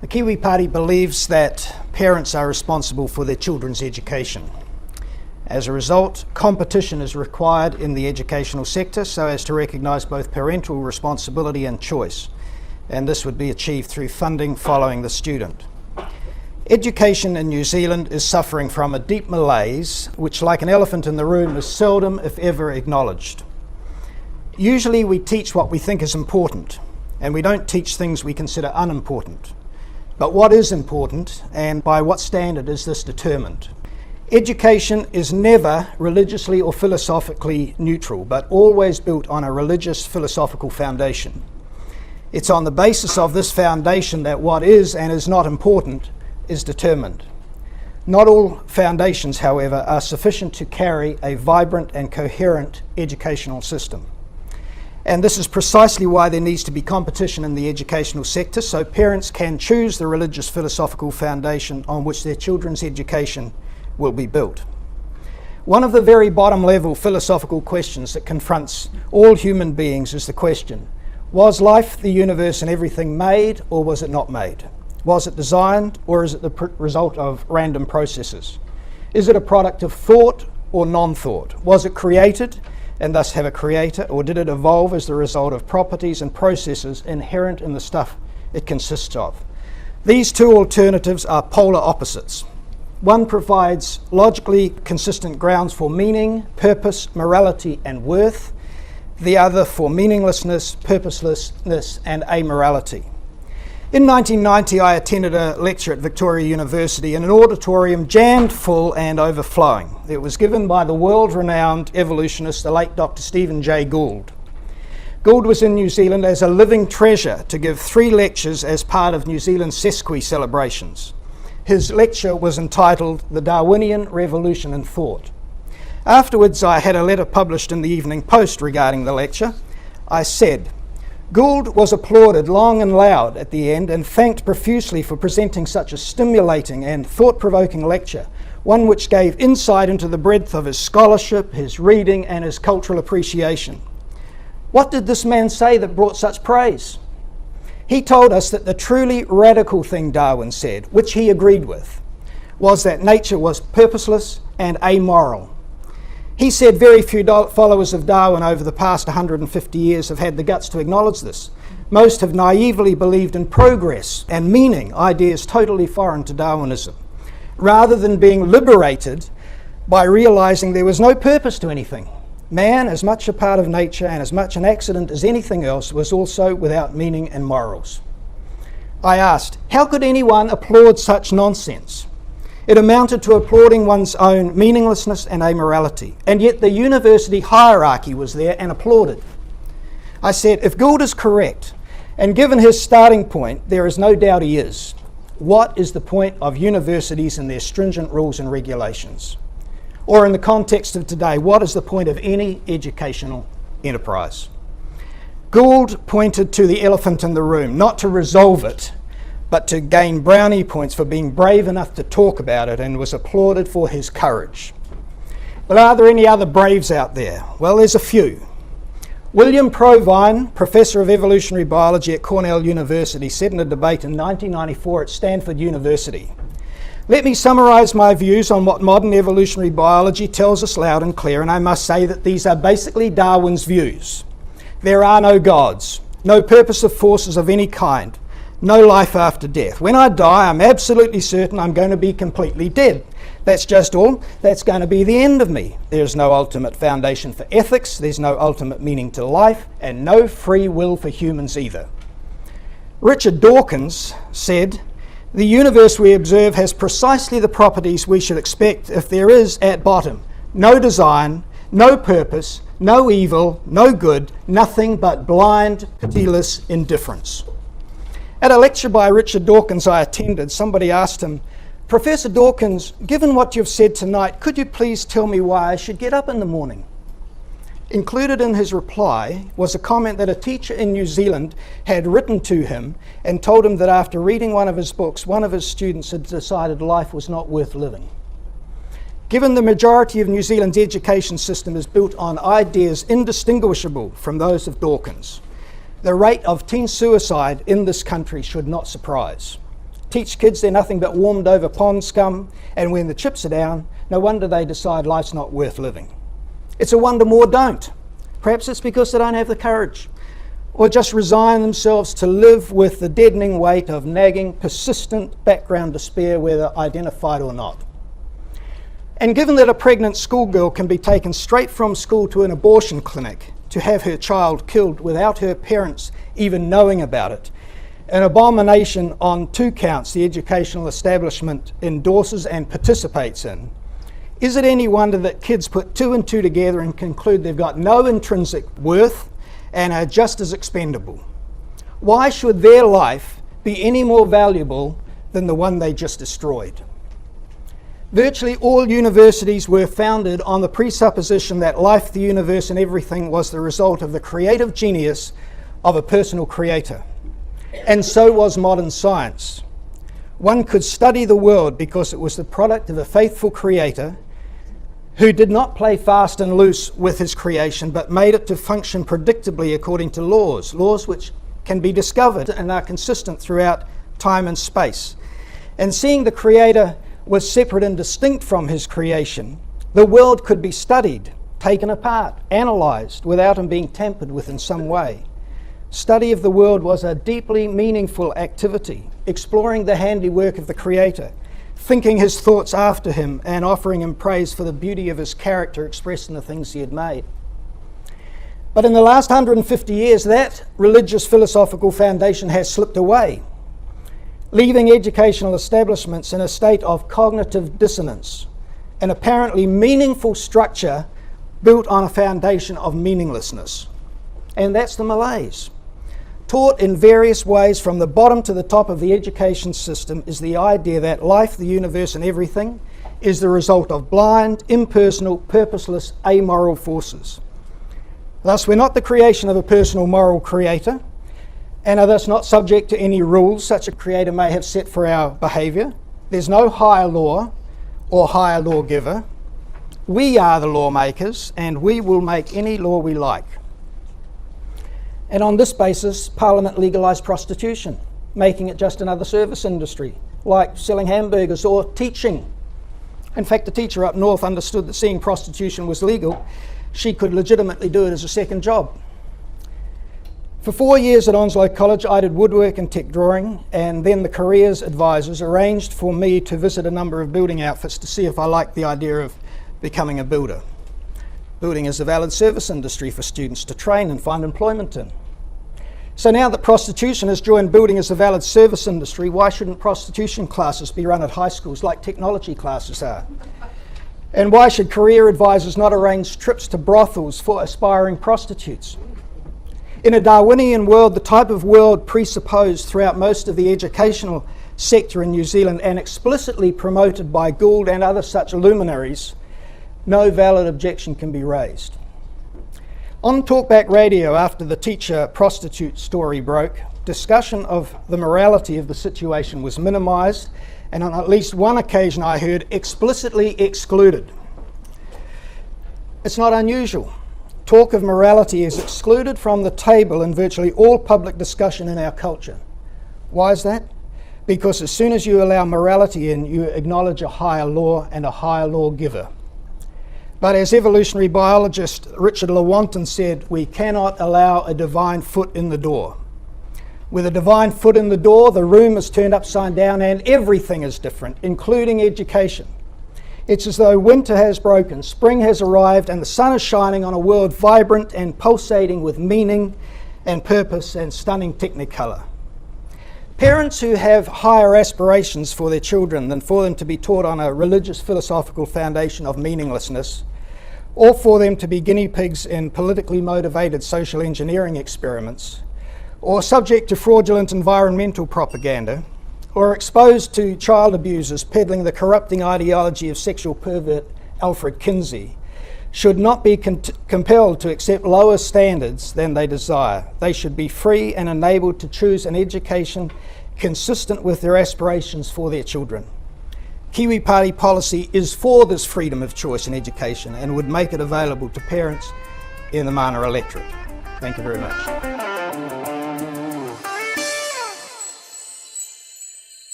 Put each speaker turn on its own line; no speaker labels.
The Kiwi Party believes that parents are responsible for their children's education. As a result, competition is required in the educational sector so as to recognise both parental responsibility and choice, and this would be achieved through funding following the student. Education in New Zealand is suffering from a deep malaise, which, like an elephant in the room, is seldom, if ever, acknowledged. Usually we teach what we think is important, and we don't teach things we consider unimportant. But what is important, and by what standard is this determined? Education is never religiously or philosophically neutral, but always built on a religious philosophical foundation. It's on the basis of this foundation that what is and is not important is determined. Not all foundations, however, are sufficient to carry a vibrant and coherent educational system. And this is precisely why there needs to be competition in the educational sector so parents can choose the religious philosophical foundation on which their children's education will be built. One of the very bottom level philosophical questions that confronts all human beings is the question, was life, the universe and everything made, or was it not made? Was it designed, or is it the result of random processes? Is it a product of thought or non-thought? Was it created and thus have a creator, or did it evolve as the result of properties and processes inherent in the stuff it consists of? These two alternatives are polar opposites. One provides logically consistent grounds for meaning, purpose, morality and worth. The other for meaninglessness, purposelessness and amorality. In 1990, I attended a lecture at Victoria University in an auditorium jammed full and overflowing. It was given by the world-renowned evolutionist, the late Dr. Stephen Jay Gould. Gould was in New Zealand as a living treasure to give 3 lectures as part of New Zealand's Sesqui celebrations. His lecture was entitled The Darwinian Revolution in Thought. Afterwards, I had a letter published in the Evening Post regarding the lecture. I said, Gould was applauded long and loud at the end and thanked profusely for presenting such a stimulating and thought-provoking lecture, one which gave insight into the breadth of his scholarship, his reading and his cultural appreciation. What did this man say that brought such praise? He told us that the truly radical thing Darwin said, which he agreed with, was that nature was purposeless and amoral. He said very few followers of Darwin over the past 150 years have had the guts to acknowledge this. Most have naively believed in progress and meaning, ideas totally foreign to Darwinism, rather than being liberated by realizing there was no purpose to anything. Man, as much a part of nature and as much an accident as anything else, was also without meaning and morals. I asked, how could anyone applaud such nonsense? It amounted to applauding one's own meaninglessness and amorality, and yet the university hierarchy was there and applauded. I said, if Gould is correct, and given his starting point, there is no doubt he is, what is the point of universities and their stringent rules and regulations? Or in the context of today, what is the point of any educational enterprise? Gould pointed to the elephant in the room, not to resolve it, but to gain brownie points for being brave enough to talk about it, and was applauded for his courage. But are there any other braves out there? Well, there's a few. William Provine, Professor of Evolutionary Biology at Cornell University, said in a debate in 1994 at Stanford University, let me summarise my views on what modern evolutionary biology tells us loud and clear, and I must say that these are basically Darwin's views. There are no gods, no purposive forces of any kind, no life after death. When I die, I'm absolutely certain I'm going to be completely dead. That's just all. That's going to be the end of me. There's no ultimate foundation for ethics, there's no ultimate meaning to life, and no free will for humans either. Richard Dawkins said, the universe we observe has precisely the properties we should expect if there is, at bottom, no design, no purpose, no evil, no good, nothing but blind, pitiless indifference. At a lecture by Richard Dawkins I attended, somebody asked him, Professor Dawkins, given what you've said tonight, could you please tell me why I should get up in the morning? Included in his reply was a comment that a teacher in New Zealand had written to him and told him that after reading one of his books, one of his students had decided life was not worth living. Given the majority of New Zealand's education system is built on ideas indistinguishable from those of Dawkins, the rate of teen suicide in this country should not surprise. teach kids they're nothing but warmed over pond scum, and when the chips are down, no wonder they decide life's not worth living. It's a wonder more don't. Perhaps it's because they don't have the courage, or just resign themselves to live with the deadening weight of nagging, persistent background despair, whether identified or not. And given that a pregnant schoolgirl can be taken straight from school to an abortion clinic to have her child killed without her parents even knowing about it, an abomination on 2 counts the educational establishment endorses and participates in, is it any wonder that kids put 2 and 2 together and conclude they've got no intrinsic worth and are just as expendable? Why should their life be any more valuable than the one they just destroyed? Virtually all universities were founded on the presupposition that life, the universe, and everything was the result of the creative genius of a personal creator. And so was modern science. One could study the world because it was the product of a faithful creator who did not play fast and loose with his creation, but made it to function predictably according to laws which can be discovered and are consistent throughout time and space. And seeing the creator was separate and distinct from his creation, the world could be studied, taken apart, analysed, without him being tampered with in some way. Study of the world was a deeply meaningful activity, exploring the handiwork of the creator, thinking his thoughts after him, and offering him praise for the beauty of his character expressed in the things he had made. But in the last 150 years, that religious philosophical foundation has slipped away, leaving educational establishments in a state of cognitive dissonance, an apparently meaningful structure built on a foundation of meaninglessness. And that's the malaise. Taught in various ways from the bottom to the top of the education system is the idea that life, the universe, and everything is the result of blind, impersonal, purposeless, amoral forces. Thus, we're not the creation of a personal moral creator, and are thus not subject to any rules such a creator may have set for our behaviour. There's no higher law or higher lawgiver. We are the lawmakers, and we will make any law we like. And on this basis, Parliament legalised prostitution, making it just another service industry, like selling hamburgers or teaching. In fact, the teacher up north understood that seeing prostitution was legal, she could legitimately do it as a second job. For 4 years at Onslow College, I did woodwork and tech drawing, and then the careers advisors arranged for me to visit a number of building outfits to see if I liked the idea of becoming a builder. Building is a valid service industry for students to train and find employment in. So now that prostitution has joined building as a valid service industry, why shouldn't prostitution classes be run at high schools like technology classes are? And why should career advisors not arrange trips to brothels for aspiring prostitutes? In a Darwinian world, the type of world presupposed throughout most of the educational sector in New Zealand and explicitly promoted by Gould and other such luminaries, no valid objection can be raised. On Talkback Radio, after the teacher prostitute story broke, discussion of the morality of the situation was minimised, and on at least one occasion I heard explicitly excluded. It's not unusual. Talk of morality is excluded from the table in virtually all public discussion in our culture. Why is that? Because as soon as you allow morality in, you acknowledge a higher law and a higher lawgiver. But as evolutionary biologist Richard Lewontin said, we cannot allow a divine foot in the door. With a divine foot in the door, the room is turned upside down and everything is different, including education. It's as though winter has broken, spring has arrived, and the sun is shining on a world vibrant and pulsating with meaning and purpose and stunning technicolor. Parents who have higher aspirations for their children than for them to be taught on a religious philosophical foundation of meaninglessness, or for them to be guinea pigs in politically motivated social engineering experiments, or subject to fraudulent environmental propaganda, or exposed to child abusers peddling the corrupting ideology of sexual pervert Alfred Kinsey, should not be compelled to accept lower standards than they desire. They should be free and enabled to choose an education consistent with their aspirations for their children. Kiwi Party policy is for this freedom of choice in education and would make it available to parents in the Mana electorate. Thank you very much.